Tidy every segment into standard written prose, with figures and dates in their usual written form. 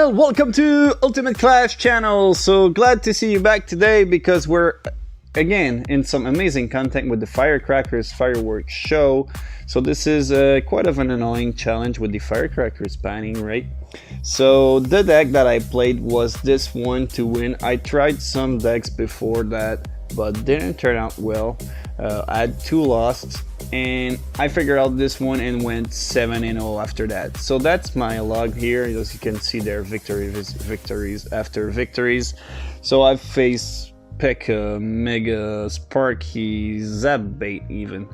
channel, welcome to Ultimate Clash channel. So glad to see you back today because we're again in some amazing content with the firecrackers fireworks show. So this is quite of an annoying challenge with the firecrackers banning, right? So the deck that I played was this one to win. I tried some decks before that but didn't turn out well. I had 2 losses and I figured out this one and went 7-0 after that. So that's my log here. As you can see there, victories after victories. So I've faced P.E.K.K.A, Mega, Sparky, Zabbait even.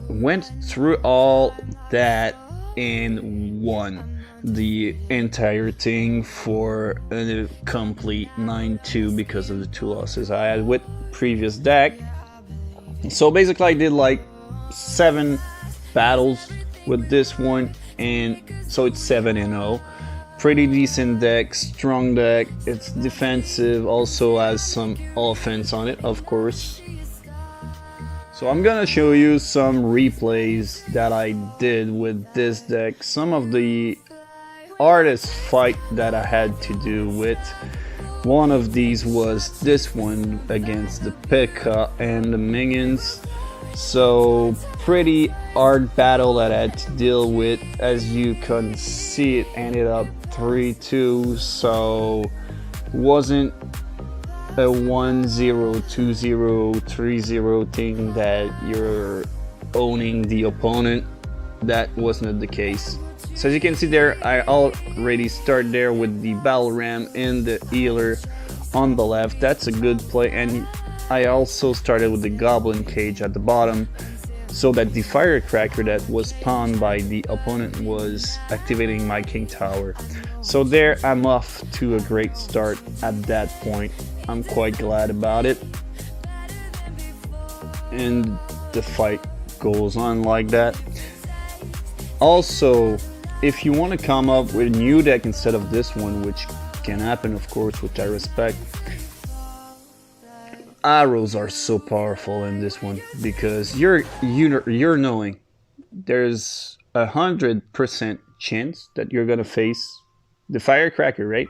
Went through all that and won the entire thing for a complete 9-2 because of the 2 losses I had with previous deck. So basically I did like 7 battles with this one, and so it's 7-0. Pretty decent deck, strong deck. It's defensive, also has some offense on it, of course. So I'm gonna show you some replays that I did with this deck, some of the hardest fight that I had to do with. One of these was this one against the P.E.K.K.A and the minions. So pretty hard battle that I had to deal with. As you can see, it ended up 3-2, so wasn't a 1-0, 2-0, 3-0 thing that you're owning the opponent. That was not the case. So as you can see there, I already start there with the battle ram and the healer on the left. That's a good play, and I also started with the goblin cage at the bottom so that the firecracker that was spawned by the opponent was activating my king tower. So there, I'm off to a great start at that point. I'm quite glad about it, and the fight goes on like that. Also, if you want to come up with a new deck instead of this one, which can happen of course, which I respect, arrows are so powerful in this one because you're knowing there's 100% chance that you're gonna face the firecracker, right?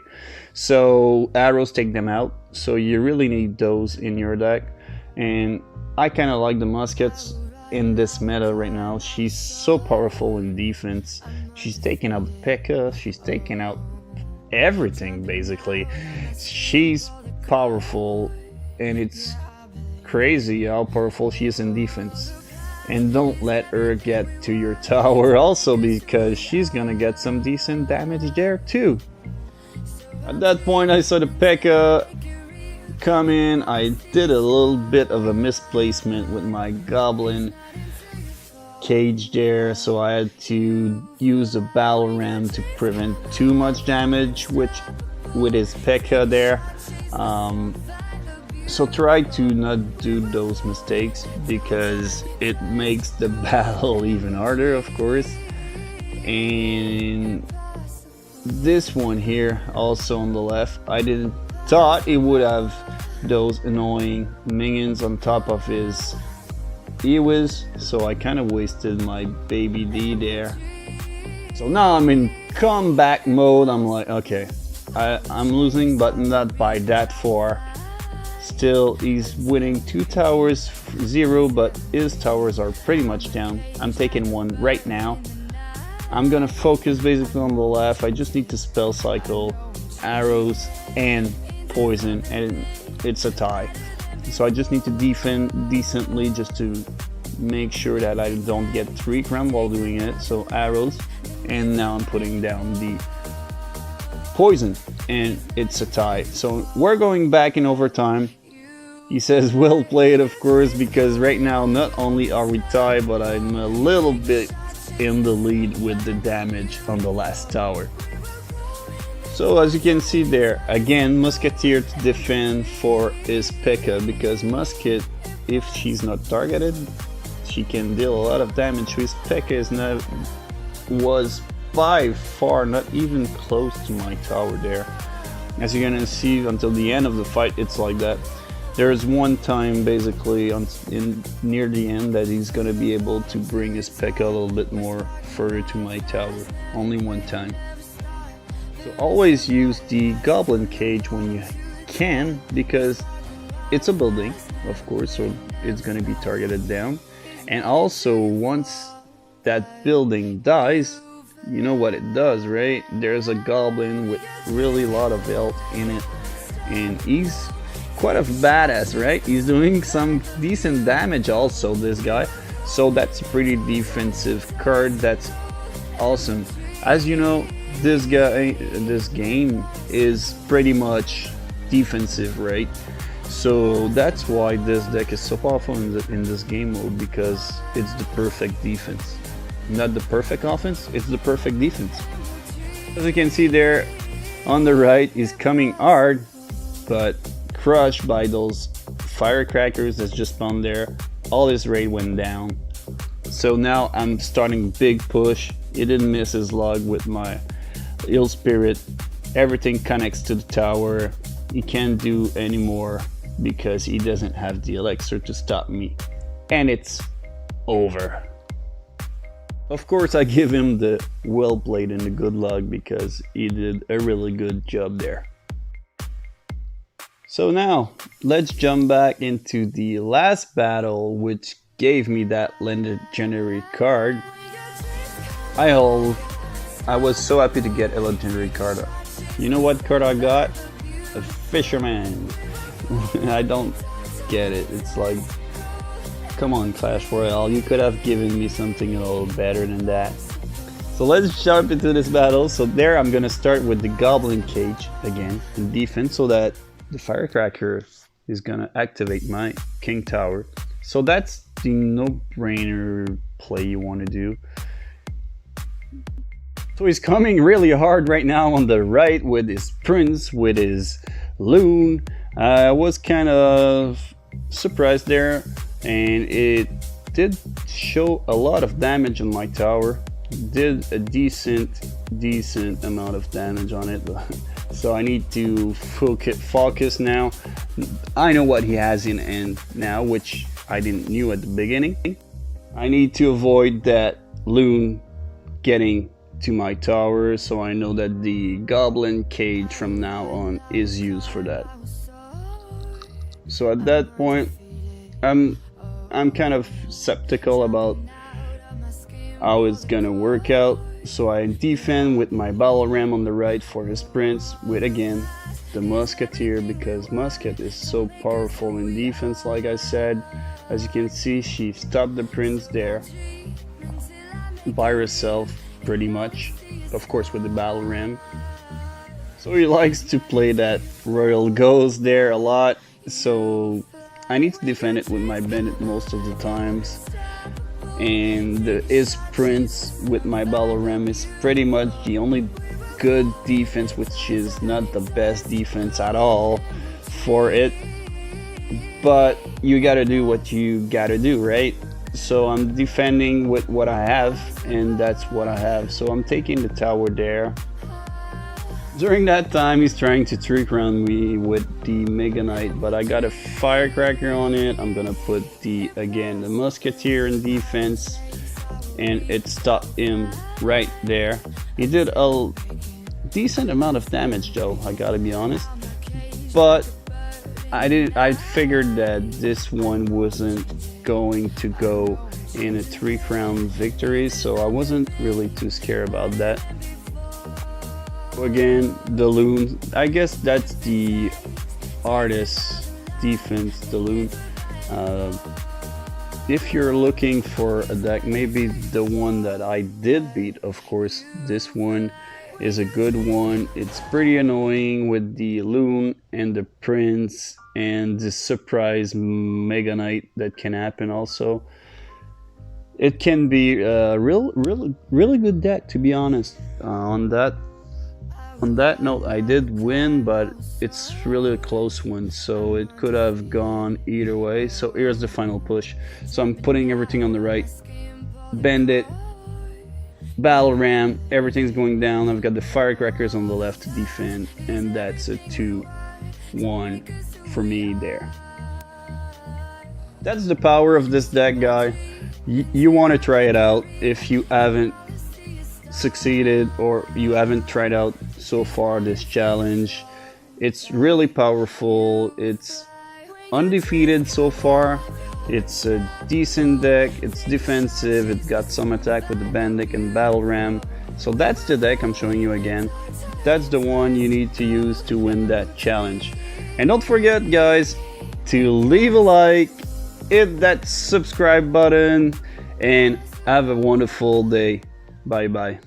So arrows take them out, so you really need those in your deck. And I kind of like the muskets in this meta right now. She's so powerful in defense. She's taking out the P.E.K.K.A, she's taking out everything basically. She's powerful, and it's crazy how powerful she is in defense. And don't let her get to your tower also, because she's gonna get some decent damage there too. At that point I saw the P.E.K.K.A come in. I did a little bit of a misplacement with my goblin cage there, so I had to use the battle ram to prevent too much damage with his P.E.K.K.A there. So try to not do those mistakes because it makes the battle even harder, of course. And this one here also on the left, I didn't thought it would have those annoying minions on top of his EWIS, so I kind of wasted my baby D there. So now I'm in comeback mode. I'm like, okay, I'm losing, but not by that far. Still, he's winning 2 towers, 0, but his towers are pretty much down. I'm taking one right now. I'm gonna focus basically on the left. I just need to spell cycle arrows and poison, and it's a tie. So I just need to defend decently just to make sure that I don't get 3 crown while doing it. So arrows, and now I'm putting down the poison, and it's a tie. So we're going back in overtime. He says well played, of course, because right now not only are we tied, but I'm a little bit in the lead with the damage on the last tower. So as you can see there, again, Musketeer to defend for his P.E.K.K.A, because Musket, if she's not targeted, she can deal a lot of damage. His P.E.K.K.A was by far not even close to my tower there. As you're gonna see, until the end of the fight, it's like that. There's one time basically near the end that he's gonna be able to bring his P.E.K.K.A a little bit more further to my tower. Only one time. So always use the goblin cage when you can, because it's a building, of course, so it's gonna be targeted down. And also, once that building dies, you know what it does, right? There's a goblin with really a lot of health in it, and he's quite a badass, right? He's doing some decent damage also, this guy. So that's a pretty defensive card. That's awesome. As you know, this game is pretty much defensive, right? So that's why this deck is so powerful in this game mode, because it's the perfect defense. Not the perfect offense, it's the perfect defense. As you can see there on the right, he's coming hard, but crushed by those firecrackers that's just spawned there. All his raid went down. So now I'm starting big push. He didn't miss his log with my ill spirit. Everything connects to the tower. He can't do any more because he doesn't have the elixir to stop me. And it's over. Of course, I give him the well played and the good luck, because he did a really good job there. So now, let's jump back into the last battle, which gave me that legendary card. I was so happy to get a legendary card. You know what card I got? A fisherman. I don't get it. It's like, come on, Clash Royale, you could have given me something a little better than that. So let's jump into this battle. So there I'm gonna start with the goblin cage again in defense, so that the firecracker is gonna activate my king tower. So that's the no-brainer play you want to do. So he's coming really hard right now on the right with his prince, with his loon. I was kind of surprised there, and it did show a lot of damage on my tower. Did a decent amount of damage on it. So I need to focus now. I know what he has in hand now, which I didn't knew at the beginning. I need to avoid that loon getting to my tower, so I know that the goblin cage from now on is used for that. So at that point, I'm kind of skeptical about how it's gonna work out. So I defend with my battle ram on the right for his prince, with again the musketeer, because musket is so powerful in defense. Like I said, as you can see, she stopped the prince there by herself pretty much, of course with the battle ram. So he likes to play that royal ghost there a lot, so I need to defend it with my bandit most of the times. And his prince with my battle ram is pretty much the only good defense, which is not the best defense at all for it, but you gotta do what you gotta do, right? So I'm defending with what I have, and that's what I have. So I'm taking the tower there. During that time, he's trying to trick around me with the Mega Knight, but I got a firecracker on it. I'm gonna put the musketeer in defense, and it stopped him right there. He did a decent amount of damage though, I gotta be honest, but I figured that this one wasn't going to go in a 3-crown victory, so I wasn't really too scared about that. Again, the loon, I guess that's the hardest defense, the loon. If you're looking for a deck, maybe the one that I did beat, of course, this one is a good one. It's pretty annoying with the loon and the prince and the surprise Mega Knight that can happen also. It can be a really good deck, to be honest. On that note, I did win, but it's really a close one, so it could have gone either way. So here's the final push. So I'm putting everything on the right. Bandit, battle ram, everything's going down. I've got the firecrackers on the left to defend, and that's a 2-1 for me there. That's the power of this deck, guy. You want to try it out if you haven't succeeded or you haven't tried out so far this challenge. It's really powerful. It's undefeated so far. It's a decent deck. It's defensive. It's got some attack with the Bandit and Battle Ram. So that's the deck I'm showing you again. That's the one you need to use to win that challenge. And don't forget, guys, to leave a like, hit that subscribe button, and have a wonderful day. Bye bye.